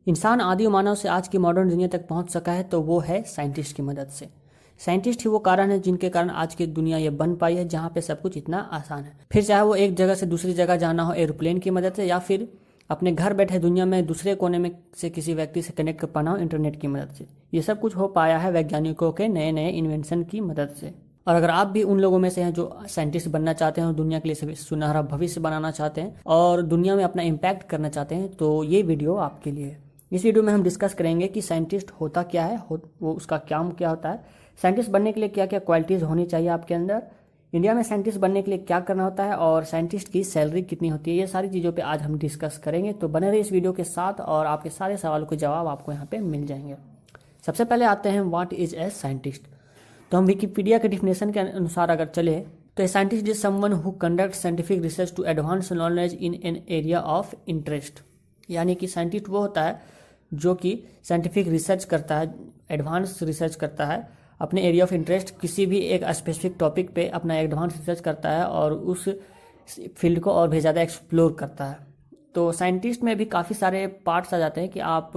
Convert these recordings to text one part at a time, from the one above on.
इंसान आदि मानव से आज की मॉडर्न दुनिया तक पहुंच सका है तो वो है साइंटिस्ट की मदद से। साइंटिस्ट ही वो कारण है जिनके कारण आज की दुनिया ये बन पाई है जहाँ पे सब कुछ इतना आसान है। फिर चाहे वो एक जगह से दूसरी जगह जाना हो एरोप्लेन की मदद से, या फिर अपने घर बैठे दुनिया में दूसरे कोने में से किसी व्यक्ति से कनेक्ट कर पाना हो इंटरनेट की मदद से। ये सब कुछ हो पाया है वैज्ञानिकों के नए नए इन्वेंशन की मदद से। और अगर आप भी उन लोगों में से हैं जो साइंटिस्ट बनना चाहते हैं और दुनिया के लिए सुनहरा भविष्य बनाना चाहते हैं और दुनिया में अपना इम्पैक्ट करना चाहते हैं, तो ये वीडियो आपके लिए है। इस वीडियो में हम डिस्कस करेंगे कि साइंटिस्ट होता क्या है, वो उसका काम क्या होता है, साइंटिस्ट बनने के लिए क्या क्या क्वालिटीज़ होनी चाहिए आपके अंदर, इंडिया में साइंटिस्ट बनने के लिए क्या करना होता है और साइंटिस्ट की सैलरी कितनी होती है। ये सारी चीज़ों पे आज हम डिस्कस करेंगे, तो बने रहिए इस वीडियो के साथ और आपके सारे सवालों के जवाब आपको यहाँ पे मिल जाएंगे। सबसे पहले आते हैं व्हाट इज ए साइंटिस्ट। तो हम विकिपीडिया के डिफिनेशन के अनुसार अगर चले तो a scientist is someone who conduct scientific research to advance knowledge in an area of interest. यानी कि साइंटिस्ट वो होता है जो कि साइंटिफिक रिसर्च करता है, एडवांस रिसर्च करता है अपने एरिया ऑफ इंटरेस्ट, किसी भी एक स्पेसिफिक टॉपिक पे अपना एडवांस रिसर्च करता है और उस फील्ड को और भी ज़्यादा एक्सप्लोर करता है। तो साइंटिस्ट में भी काफ़ी सारे पार्ट्स आ जाते हैं कि आप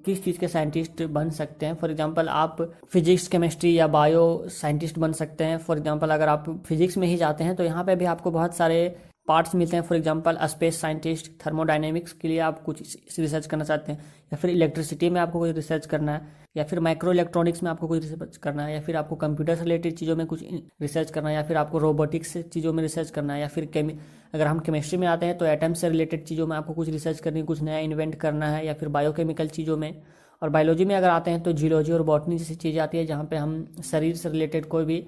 किस चीज़ के साइंटिस्ट बन सकते हैं। फॉर एग्जांपल आप फिजिक्स, केमिस्ट्री या बायो साइंटिस्ट बन सकते हैं। फॉर एग्जांपल अगर आप फिजिक्स में ही जाते हैं तो यहाँ पे भी आपको बहुत सारे पार्ट्स मिलते हैं। For example space scientist, thermodynamics के लिए आप कुछ रिसर्च करना चाहते हैं, या फिर इलेक्ट्रिसिटी में आपको कोई रिसर्च करना है, या फिर माइक्रो इलेक्ट्रॉनिक्स में आपको कोई रिसर्च करना है, या फिर आपको कंप्यूटर से रिलेटेड चीज़ों में कुछ रिसर्च करना है, या फिर आपको रोबोटिक्स चीज़ों में रिसर्च करना है, या फिर अगर हम केमिस्ट्री में आते हैं तो एटम से रिलेटेड चीज़ों में आपको कुछ रिसर्च करनी है, कुछ नया इन्वेंट करना है, या फिर बायोकेमिकल चीज़ों में। और बायोलॉजी में अगर आते हैं तो जियोलॉजी और बॉटनी जैसी चीज़ें आती है जहाँ पे हम शरीर से रिलेटेड कोई भी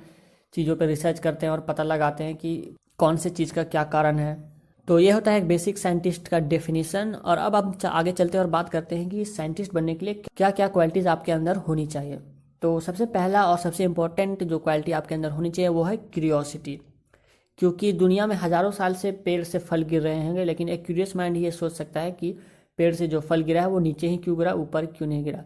चीज़ों पर रिसर्च करते हैं और पता लगाते हैं कि कौन से चीज़ का क्या कारण है। तो ये होता है एक बेसिक साइंटिस्ट का डेफिनेशन। और अब हम आगे चलते हैं और बात करते हैं कि साइंटिस्ट बनने के लिए क्या क्या क्वालिटीज़ आपके अंदर होनी चाहिए। तो सबसे पहला और सबसे इम्पोर्टेंट जो क्वालिटी आपके अंदर होनी चाहिए वो है क्यूरियोसिटी। क्योंकि दुनिया में हज़ारों साल से पेड़ से फल गिर रहे होंगे, लेकिन एक क्यूरियस माइंड ये सोच सकता है कि पेड़ से जो फल गिरा है वो नीचे ही क्यों गिरा, ऊपर क्यों नहीं गिरा।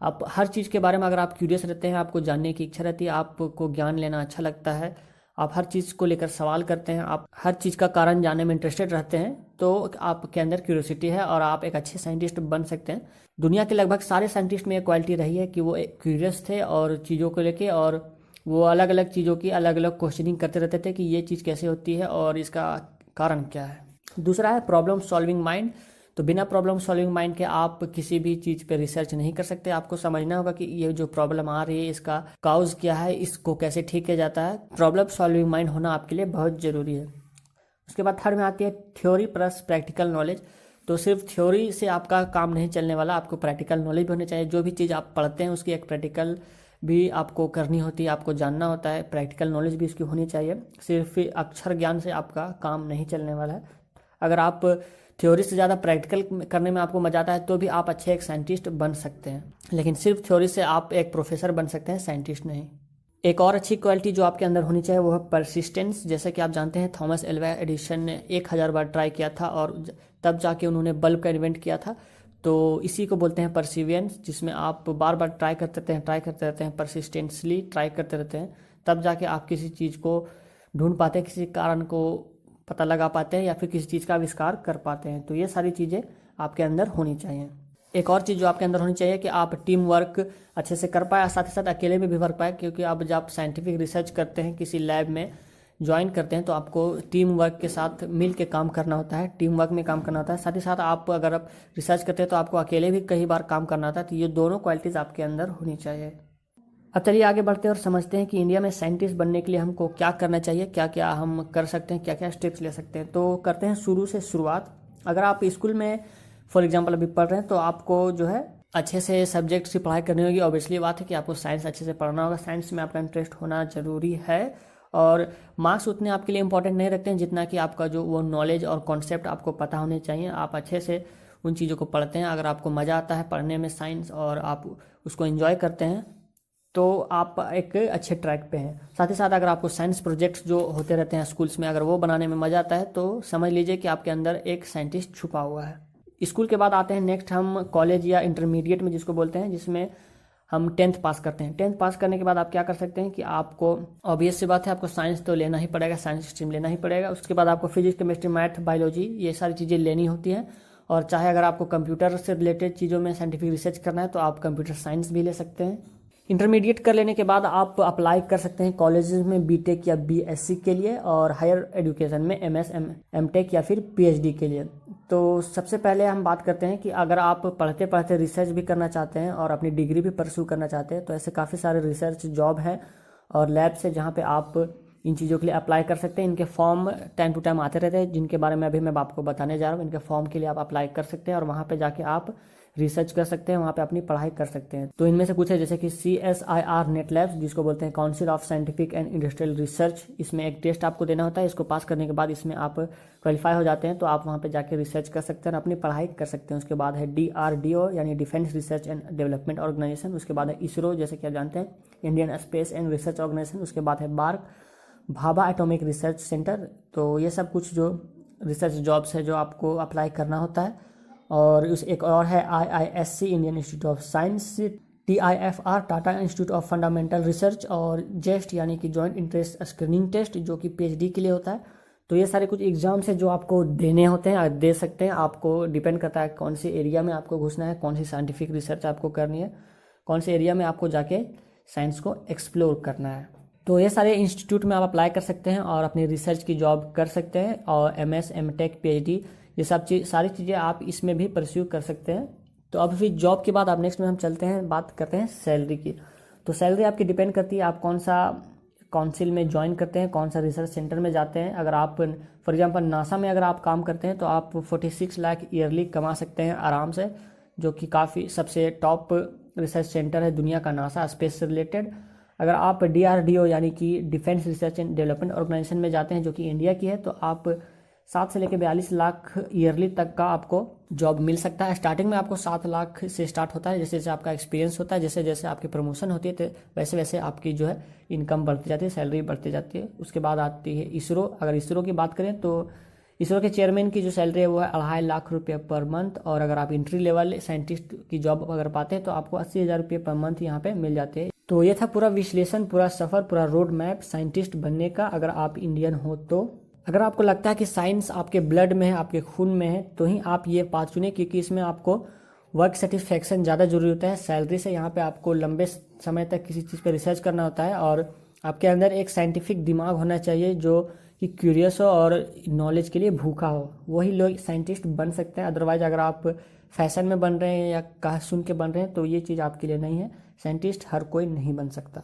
आप हर चीज़ के बारे में अगर आप क्यूरियस रहते हैं, आपको जानने की इच्छा रहती है, आपको ज्ञान लेना अच्छा लगता है, आप हर चीज़ को लेकर सवाल करते हैं, आप हर चीज़ का कारण जानने में इंटरेस्टेड रहते हैं, तो आपके अंदर क्यूरियोसिटी है और आप एक अच्छे साइंटिस्ट बन सकते हैं। दुनिया के लगभग सारे साइंटिस्ट में ये क्वालिटी रही है कि वो क्यूरियस थे और चीज़ों को लेके, और वो अलग अलग चीज़ों की अलग अलग क्वेश्चनिंग करते रहते थे कि ये चीज़ कैसे होती है और इसका कारण क्या है। दूसरा है प्रॉब्लम सॉल्विंग माइंड। तो बिना प्रॉब्लम सॉल्विंग माइंड के आप किसी भी चीज़ पे रिसर्च नहीं कर सकते। आपको समझना होगा कि ये जो प्रॉब्लम आ रही है इसका काउज क्या है, इसको कैसे ठीक किया जाता है। प्रॉब्लम सॉल्विंग माइंड होना आपके लिए बहुत ज़रूरी है। उसके बाद थर्ड में आती है थ्योरी प्लस प्रैक्टिकल नॉलेज। तो सिर्फ थ्योरी से आपका काम नहीं चलने वाला, आपको प्रैक्टिकल नॉलेज भी होनी चाहिए। जो भी चीज़ आप पढ़ते हैं उसकी एक प्रैक्टिकल भी आपको करनी होती है, आपको जानना होता है, प्रैक्टिकल नॉलेज भी इसकी होनी चाहिए। सिर्फ अक्षर ज्ञान से आपका काम नहीं चलने वाला है। अगर आप थ्योरी से ज़्यादा प्रैक्टिकल करने में आपको मजा आता है तो भी आप अच्छे एक साइंटिस्ट बन सकते हैं, लेकिन सिर्फ थ्योरी से आप एक प्रोफेसर बन सकते हैं, साइंटिस्ट नहीं। एक और अच्छी क्वालिटी जो आपके अंदर होनी चाहिए वो है परसिस्टेंस। जैसे कि आप जानते हैं थॉमस एल्वा एडिसन ने 1000 बार ट्राई किया था और तब जाके उन्होंने बल्ब का इन्वेंट किया था। तो इसी को बोलते हैं परसिवियंस, जिसमें आप बार बार ट्राई करते रहते हैं, परसिस्टेंसली ट्राई करते रहते हैं, तब जाके आप किसी चीज़ को ढूंढ पाते हैं, किसी कारण को पता लगा पाते हैं या फिर किसी चीज़ का आविष्कार कर पाते हैं। तो ये सारी चीज़ें आपके अंदर होनी चाहिए। एक और चीज़ जो आपके अंदर होनी चाहिए कि आप टीम वर्क अच्छे से कर पाए, साथ ही साथ अकेले में भी वर्क पाए। क्योंकि आप जब साइंटिफिक रिसर्च करते हैं, किसी लैब में ज्वाइन करते हैं, तो आपको टीम वर्क के साथ मिल के काम करना होता है, टीम वर्क में काम करना होता है। साथ ही साथ अगर आप रिसर्च करते हैं तो आपको अकेले भी कई बार काम करना होता है। तो ये दोनों क्वालिटीज़ आपके अंदर होनी चाहिए। अब चलिए आगे बढ़ते हैं और समझते हैं कि इंडिया में साइंटिस्ट बनने के लिए हमको क्या करना चाहिए, क्या क्या हम कर सकते हैं, क्या क्या स्टेप्स ले सकते हैं। तो करते हैं शुरू से शुरुआत। अगर आप स्कूल में फॉर एग्जांपल अभी पढ़ रहे हैं तो आपको जो है अच्छे से सब्जेक्ट्स की पढ़ाई करनी होगी। ऑब्वियसली बात है कि आपको साइंस अच्छे से पढ़ना होगा, साइंस में आपका इंटरेस्ट होना ज़रूरी है। और मार्क्स उतने आपके लिए इंपॉर्टेंट नहीं रखते हैं जितना कि आपका जो वो नॉलेज और कॉन्सेप्ट आपको पता होने चाहिए। आप अच्छे से उन चीज़ों को पढ़ते हैं, अगर आपको मज़ा आता है पढ़ने में साइंस और आप उसको एंजॉय करते हैं तो आप एक अच्छे ट्रैक पे हैं। साथ ही साथ अगर आपको साइंस प्रोजेक्ट्स जो होते रहते हैं स्कूल्स में, अगर वो बनाने में मज़ा आता है तो समझ लीजिए कि आपके अंदर एक साइंटिस्ट छुपा हुआ है। स्कूल के बाद आते हैं नेक्स्ट हम कॉलेज या इंटरमीडिएट में जिसको बोलते हैं, जिसमें हम 10th पास करते हैं। 10th पास करने के बाद आप क्या कर सकते हैं कि आपको ऑब्वियस सी बात है आपको साइंस तो लेना ही पड़ेगा, साइंस स्ट्रीम लेना ही पड़ेगा। उसके बाद आपको फिजिक्स, केमिस्ट्री, मैथ, बायोलॉजी ये सारी चीज़ें लेनी होती हैं। और चाहे अगर आपको कंप्यूटर से रिलेटेड चीज़ों में साइंटिफिक रिसर्च करना है तो आप कंप्यूटर साइंस भी ले सकते हैं। इंटरमीडिएट कर लेने के बाद आप अप्लाई कर सकते हैं कॉलेजेस में बीटेक या बीएससी के लिए, और हायर एजुकेशन में एमएस एमटेक या फिर पीएचडी के लिए। तो सबसे पहले हम बात करते हैं कि अगर आप पढ़ते पढ़ते रिसर्च भी करना चाहते हैं और अपनी डिग्री भी परस्यू करना चाहते हैं तो ऐसे काफ़ी सारे रिसर्च जॉब हैं और लैब्स है जहाँ पे आप इन चीज़ों के लिए अप्लाई कर सकते हैं। इनके फॉर्म टाइम टू टाइम आते रहते हैं जिनके बारे में अभी मैं आपको बताने जा रहा हूँ। इनके फॉर्म के लिए आप अप्लाई कर सकते हैं और वहाँ पे जाके आप रिसर्च कर सकते हैं, वहाँ पे अपनी पढ़ाई कर सकते हैं। तो इनमें से कुछ है जैसे कि CSIR नेट लैब्स, जिसको बोलते हैं council of scientific and industrial research. इसमें एक टेस्ट आपको देना होता है, इसको पास करने के बाद इसमें आप क्वालिफाई हो जाते हैं तो आप वहाँ पे जाके रिसर्च कर सकते हैं और अपनी पढ़ाई कर सकते हैं। उसके बाद है DRDO यानी defence research and development organisation. उसके बाद है इसरो, जैसे कि आप जानते हैं, Indian space and research organisation. उसके बाद है BARC, Bhabha atomic research centre. तो ये सब कुछ जो रिसर्च जॉब्स है जो आपको अप्लाई करना होता है। और उस एक और है IISc, Indian institute of science, TIFR, Tata institute of fundamental research, और जेस्ट यानी कि जॉइंट इंटरेस्ट स्क्रीनिंग टेस्ट, जो कि PhD के लिए होता है। तो ये सारे कुछ एग्जाम्स हैं जो आपको देने होते हैं, आप दे सकते हैं। आपको डिपेंड करता है कौन सी एरिया में आपको घुसना है, कौन सी साइंटिफिक रिसर्च आपको करनी है, कौन से एरिया में आपको जाके साइंस को एक्सप्लोर करना है। तो ये सारे इंस्टीट्यूट में आप अप्लाई कर सकते हैं और अपनी रिसर्च की जॉब कर सकते हैं। और MS MTech PhD ये सब सारी चीज़ें आप इसमें भी परस्यू कर सकते हैं। तो अब फिर जॉब के बाद आप नेक्स्ट में हम चलते हैं, बात करते हैं सैलरी की। तो सैलरी आपकी डिपेंड करती है आप कौन सा काउंसिल में ज्वाइन करते हैं, कौन सा रिसर्च सेंटर में जाते हैं। अगर आप फॉर एग्जांपल नासा में अगर आप काम करते हैं तो आप 46 लाख ईयरली कमा सकते हैं आराम से, जो कि काफ़ी सबसे टॉप रिसर्च सेंटर है दुनिया का, नासा स्पेस से रिलेटेड। अगर आप DRDO यानी कि defence research and development organisation में जाते हैं जो कि इंडिया की है, तो आप 7 से लेकर 42 लाख ईयरली तक का आपको जॉब मिल सकता है। स्टार्टिंग में आपको 7 लाख से स्टार्ट होता है, जैसे जैसे आपका एक्सपीरियंस होता है, जैसे जैसे आपकी प्रमोशन होती है तो वैसे वैसे आपकी जो है इनकम बढ़ती जाती है, सैलरी बढ़ती जाती है। उसके बाद आती है इसरो। अगर इसरो की बात करें तो इसरो के चेयरमैन की जो सैलरी है वो है 2.5 लाख रुपये पर मंथ। और अगर आप एंट्री लेवल साइंटिस्ट की जॉब अगर पाते हैं तो आपको 80,000 रुपये पर मंथ यहाँ पे मिल जाते हैं। तो ये था पूरा विश्लेषण, पूरा सफ़र, पूरा रोड मैप साइंटिस्ट बनने का अगर आप इंडियन हो तो। अगर आपको लगता है कि साइंस आपके ब्लड में है, आपके खून में है, तो ही आप ये पाथ चुनें, क्योंकि इसमें आपको वर्क सेटिस्फैक्शन ज़्यादा जरूरी होता है सैलरी से। यहाँ पे आपको लंबे समय तक किसी चीज़ पे रिसर्च करना होता है और आपके अंदर एक साइंटिफिक दिमाग होना चाहिए जो कि क्यूरियस हो और नॉलेज के लिए भूखा हो, वही लोग साइंटिस्ट बन सकते हैं। अदरवाइज अगर आप फैशन में बन रहे हैं या कहा सुन के बन रहे हैं तो ये चीज़ आपके लिए नहीं है। साइंटिस्ट हर कोई नहीं बन सकता।